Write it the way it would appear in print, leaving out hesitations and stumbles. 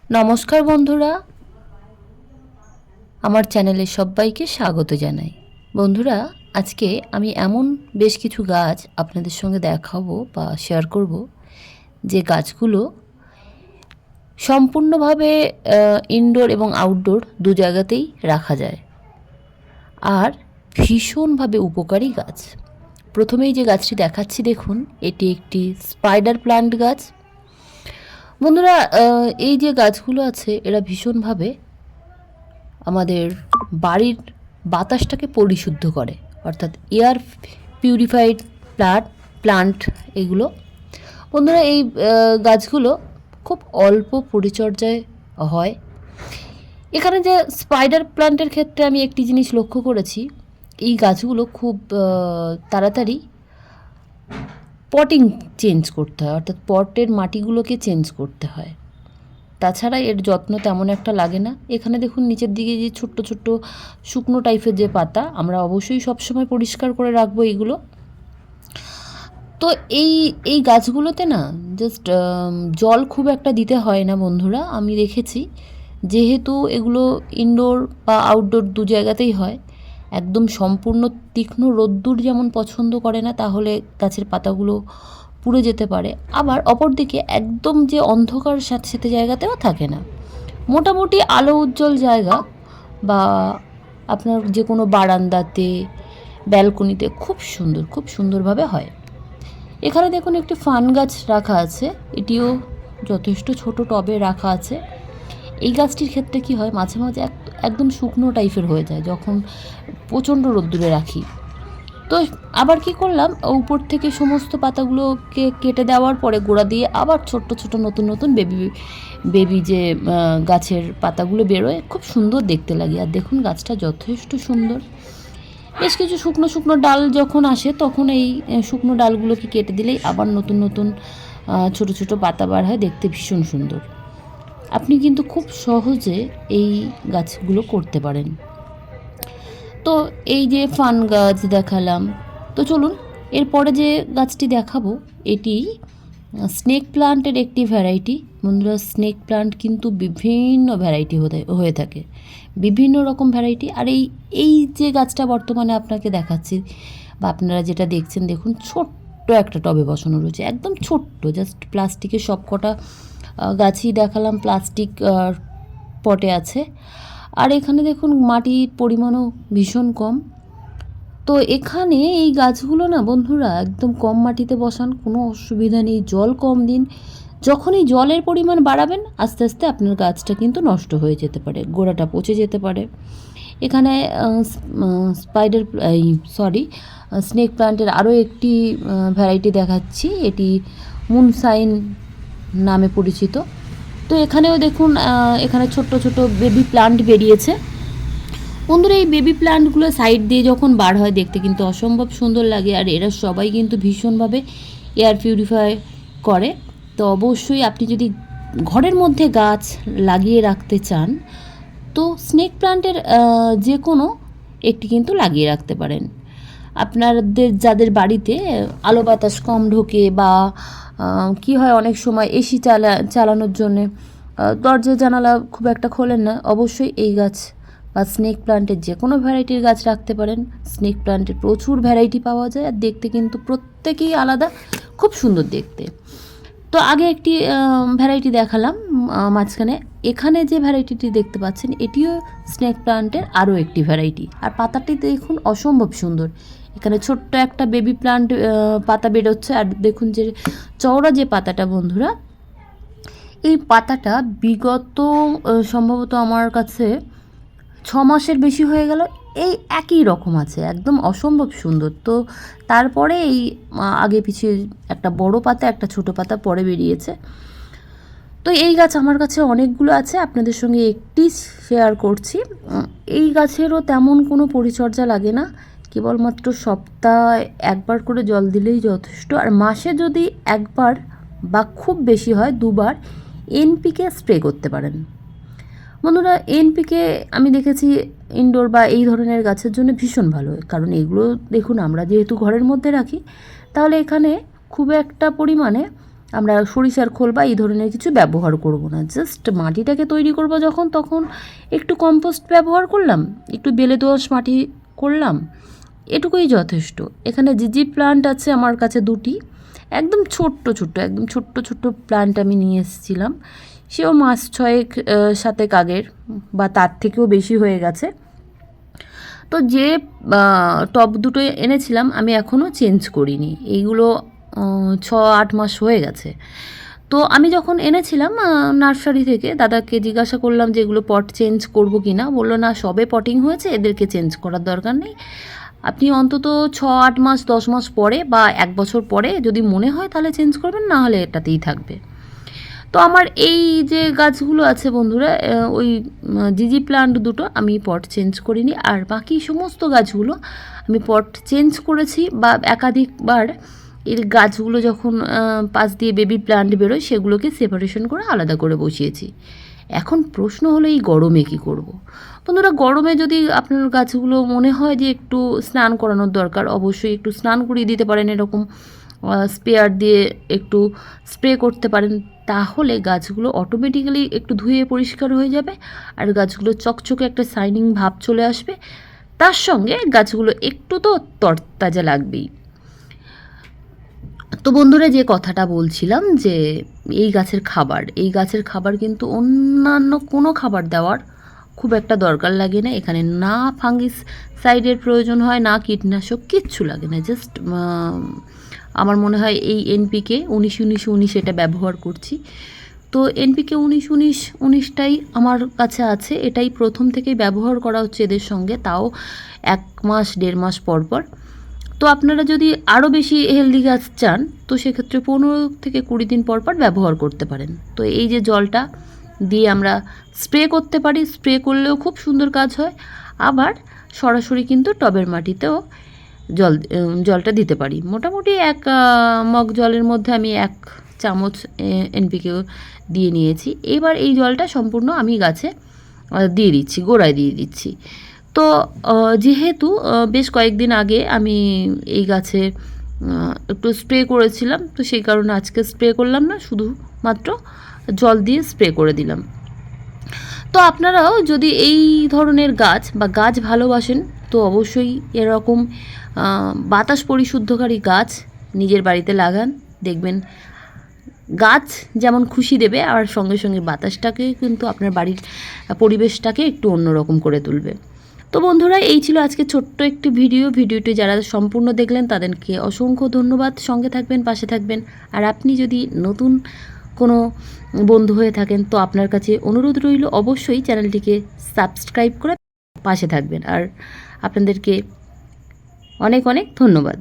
নমস্কার বন্ধুরা, আমার চ্যানেলে সবাইকে স্বাগত জানাই। বন্ধুরা, আজকে আমি এমন বেশ কিছু গাছ আপনাদের সঙ্গে দেখাবো বা শেয়ার করব, যে গাছগুলো সম্পূর্ণভাবে ইনডোর এবং আউটডোর দু জায়গাতেই রাখা যায় আর ভীষণভাবে উপকারী গাছ। প্রথমেই যে গাছটি দেখাচ্ছি দেখুন, এটি একটি স্পাইডার প্লান্ট গাছ। বন্ধুরা, এই যে গাছগুলো আছে এরা ভীষণভাবে আমাদের বাড়ির বাতাসটাকে পরিশুদ্ধ করে, অর্থাৎ এয়ার পিউরিফাইড প্লান্ট এগুলো। বন্ধুরা, এই গাছগুলো খুব অল্প পরিচর্যায় হয়। এখানে যে স্পাইডার প্লান্টের ক্ষেত্রে আমি একটি জিনিস লক্ষ্য করেছি, এই গাছগুলো খুব তাড়াতাড়ি পটিং চেঞ্জ করতে হয়, অর্থাৎ পটের মাটিগুলোকে চেঞ্জ করতে হয়। তাছাড়া এর যত্ন তেমন একটা লাগে না। এখানে দেখুন নিচের দিকে যে ছোট্ট ছোট্ট শুকনো টাইপের যে পাতা, আমরা অবশ্যই সবসময় পরিষ্কার করে রাখবো এগুলো। তো এই গাছগুলোতে না জাস্ট জল খুব একটা দিতে হয় না বন্ধুরা, আমি দেখেছি। যেহেতু এগুলো ইনডোর বা আউটডোর দু জায়গাতেই হয়, একদম সম্পূর্ণ তীক্ষ্ণ রোদ্দুর যেমন পছন্দ করে না, তাহলে গাছের পাতাগুলো পুড়ে যেতে পারে। আবার অপরদিকে একদম যে অন্ধকার স্যাঁতসেঁতে জায়গাতেও থাকে না, মোটামুটি আলো উজ্জ্বল জায়গা বা আপনার যে কোনো বারান্দাতে, ব্যালকনিতে খুব সুন্দরভাবে হয়। এখানে দেখুন একটি ফান গাছ রাখা আছে, এটিও যথেষ্ট ছোট টবে রাখা আছে। এই গাছটির ক্ষেত্রে কি হয়, মাঝে মাঝে একদম শুকনো টাইপের হয়ে যায় যখন প্রচণ্ড রোদ্দুরে রাখি। তো আবার কি করলাম, উপর থেকে সমস্ত পাতাগুলোকে কেটে দেওয়ার পরে গোড়া দিয়ে আবার ছোট্ট নতুন বেবি যে গাছের পাতাগুলো বেরোয়, খুব সুন্দর দেখতে লাগে। আর দেখুন গাছটা যথেষ্ট সুন্দর। বেশ কিছু শুকনো ডাল যখন আসে, তখন এই শুকনো ডালগুলোকে কেটে দিলেই আবার নতুন ছোট পাতা বার হয়, দেখতে ভীষণ সুন্দর। আপনি কিন্তু খুব সহজে এই গাছগুলো করতে পারেন। তো এই যে ফান গাছ দেখালাম, তো চলুন এরপরে যে গাছটি দেখাবো, এটি স্নেক প্লান্টের একটি ভ্যারাইটি। বন্ধুরা, স্নেক প্লান্ট কিন্তু বিভিন্ন ভ্যারাইটি হয়ে থাকে, বিভিন্ন রকম ভ্যারাইটি। আর এই যে গাছটা বর্তমানে আপনাকে দেখাচ্ছি বা আপনারা যেটা দেখছেন, দেখুন ছোট্ট একটা টবে বসানো রয়েছে, একদম ছোট্ট, জাস্ট প্লাস্টিকের সব কটা গাছই দেখালাম, প্লাস্টিক পটে আছে। আর এখানে দেখুন মাটির পরিমাণও ভীষণ কম। তো এখানে এই গাছগুলো না বন্ধুরা একদম কম মাটিতে বসান, কোনো অসুবিধা নেই, জল কম দিন। যখনই জলের পরিমাণ বাড়াবেন, আস্তে আস্তে আপনার গাছটা কিন্তু নষ্ট হয়ে যেতে পারে, গোড়াটা পচে যেতে পারে। এখানে স্নেক প্লান্টের আরও একটি ভ্যারাইটি দেখাচ্ছি, এটি মুনসাইন নামে পরিচিত। তো এখানেও দেখুন এখানে ছোট্ট বেবি প্লান্ট বেরিয়েছে। বন্ধুরা, এই বেবি প্লান্টগুলো সাইড দিয়ে যখন বার হয়, দেখতে কিন্তু অসম্ভব সুন্দর লাগে। আর এরা সবাই কিন্তু ভীষণভাবে এয়ার পিউরিফাই করে। তো অবশ্যই আপনি যদি ঘরের মধ্যে গাছ লাগিয়ে রাখতে চান, তো স্নেক প্লান্টের যে কোনো একটি কিন্তু লাগিয়ে রাখতে পারেন। আপনাদের যাদের বাড়িতে আলো বাতাস কম ঢোকে বা কি হয়, অনেক সময় এসি চালানোর জন্যে দরজা জানালা খুব একটা খোলেন না, অবশ্যই এই গাছ বা স্নেক প্লান্টের যে কোনো ভ্যারাইটির গাছ রাখতে পারেন। স্নেক প্লান্টের প্রচুর ভ্যারাইটি পাওয়া যায়, আর দেখতে কিন্তু প্রত্যেকেই আলাদা, খুব সুন্দর দেখতে। তো আগে একটি ভ্যারাইটি দেখালাম মাঝখানে, এখানে যে ভ্যারাইটিটি দেখতে পাচ্ছেন এটিও স্নেক প্লান্টের আরও একটি ভ্যারাইটি। আর পাতাটি দেখুন অসম্ভব সুন্দর, এখানে ছোট্ট একটা বেবি প্লান্ট পাতা বেরোচ্ছে। আর দেখুন যে চওড়া যে পাতাটা বন্ধুরা, এই পাতাটা বিগত সম্ভবত আমার কাছে 6 মাসের বেশি হয়ে গেল, এই একই রকম আছে, একদম অসম্ভব সুন্দর। তো তারপরে এই আগে পিছিয়ে একটা বড় পাতা, একটা ছোট পাতা পরে বেরিয়েছে। তো এই গাছ আমার কাছে অনেকগুলো আছে, আপনাদের সঙ্গে একটি শেয়ার করছি। এই গাছেরও তেমন কোনো পরিচর্যা লাগে না, কেবলমাত্র সপ্তাহে একবার করে জল দিলেই যথেষ্ট। আর মাসে যদি একবার বা খুব বেশি হয় দুবার এনপিকে স্প্রে করতে পারেন। বন্ধুরা, এনপিকে আমি দেখেছি ইনডোর বা এই ধরনের গাছের জন্য ভীষণ ভালো, কারণ এগুলো দেখুন আমরা যেহেতু ঘরের মধ্যে রাখি, তাহলে এখানে খুব একটা পরিমাণে আমরা সরিষার খোল বা এই ধরনের কিছু ব্যবহার করব না। জাস্ট মাটিটাকে তৈরি করব যখন, তখন একটু কম্পোস্ট ব্যবহার করলাম, একটু বেলে দোআঁশ মাটি করলাম, এটুকুই যথেষ্ট। এখানে জিজি প্লান্ট আছে আমার কাছে 2টি, একদম ছোট্ট ছোট্ট প্লান্ট আমি নিয়ে এসেছিলাম। সেও মাস 6-7 আগের বা তার থেকেও বেশি হয়ে গেছে। তো যে টব দুটো এনেছিলাম আমি এখনও চেঞ্জ করিনি, এইগুলো 6-8 মাস হয়ে গেছে। তো আমি যখন এনেছিলাম নার্সারি থেকে, দাদাকে জিজ্ঞাসা করলাম যে এগুলো পট চেঞ্জ করবো কি না। বললো না, সবে পটিং হয়েছে, এদেরকে চেঞ্জ করার দরকার নেই, আপনি অন্তত 6-8 মাস 10 মাস পরে বা 1 বছর পরে যদি মনে হয় তাহলে চেঞ্জ করবেন, না হলে এটাতেই থাকবে। তো আমার এই যে গাছগুলো আছে বন্ধুরা, ওই জিজি প্লান্ট দুটো আমি পট চেঞ্জ করিনি, আর বাকি সমস্ত গাছগুলো আমি পট চেঞ্জ করেছি বা একাধিকবার এর গাছগুলো যখন পাশ দিয়ে বেবি প্লান্ট বেরোয় সেগুলোকে সেপারেশন করে আলাদা করে বসিয়েছি। এখন প্রশ্ন হলো এই গরমে কী করব। বন্ধুরা, গরমে যদি আপনার গাছগুলো মনে হয় যে একটু স্নান করানোর দরকার, অবশ্যই একটু স্নান করিয়ে দিতে পারেন, এরকম স্প্রেয়ার দিয়ে একটু স্প্রে করতে পারেন, তাহলে গাছগুলো অটোমেটিক্যালি একটু ধুয়ে পরিষ্কার হয়ে যাবে আর গাছগুলো চকচকে একটা শাইনিং ভাব চলে আসবে। তার সঙ্গে গাছগুলো একটু তো তরতাজা লাগবেই। তো বন্ধুরা, যে কথাটা বলছিলাম যে এই গাছের খাবার কিন্তু অন্যান্য কোনো খাবার দেওয়ার খুব একটা দরকার লাগে না। এখানে না ফাঙ্গিসাইডের প্রয়োজন হয়, না কীটনাশক, কিচ্ছু লাগে না। জাস্ট আমার মনে হয় এই এনপিকে 19-19-19 এটা ব্যবহার করছি। তো এনপিকে 19-19-19টাই আমার কাছে আছে, এটাই প্রথম থেকেই ব্যবহার করা হচ্ছে এদের সঙ্গে, তাও 1 মাস 1.5 মাস পর পর। তো আপনারা যদি আরও বেশি হেলদি গাছ চান তো সেক্ষেত্রে 15-20 দিন পর পর ব্যবহার করতে পারেন। তো এই যে জলটা দিয়ে আমরা স্প্রে করতে পারি, স্প্রে করলেও খুব সুন্দর কাজ হয়। আবার সরাসরি কিন্তু টবের মাটিতেও জলটা দিতে পারি। মোটামুটি 1 মগ জলের মধ্যে আমি 1 চামচ এনপিকেও দিয়ে নিয়েছি। এবার এই জলটা সম্পূর্ণ আমি গাছে দিয়ে দিচ্ছি, গোড়ায় দিয়ে দিচ্ছি। তো যেহেতু বেশ কয়েকদিন আগে আমি এই গাছে একটু স্প্রে করেছিলাম, তো সেই কারণে আজকে স্প্রে করলাম না, শুধুমাত্র জল দিয়ে স্প্রে করে দিলাম। তো আপনারাও যদি এই ধরনের গাছ বা গাছ ভালোবাসেন তো অবশ্যই এরকম বাতাস পরিশুদ্ধকারী গাছ নিজের বাড়িতে লাগান, দেখবেন গাছ যেমন খুশি দেবে আর সঙ্গে সঙ্গে বাতাসটাকে কিন্তু আপনার বাড়ির পরিবেশটাকে একটু অন্যরকম করে তুলবে। তো বন্ধুরা, এই ছিল আজকে ছোট্ট একটি ভিডিওটি যারা সম্পূর্ণ দেখলেন তাদেরকে অসংখ্য ধন্যবাদ। সঙ্গে থাকবেন, পাশে থাকবেন। আর আপনি যদি নতুন কোনো বন্ধু হয়ে থাকেন তো আপনার কাছে অনুরোধ রইল অবশ্যই চ্যানেলটিকে সাবস্ক্রাইব করে পাশে থাকবেন। আর আপনাদেরকে অনেক অনেক ধন্যবাদ।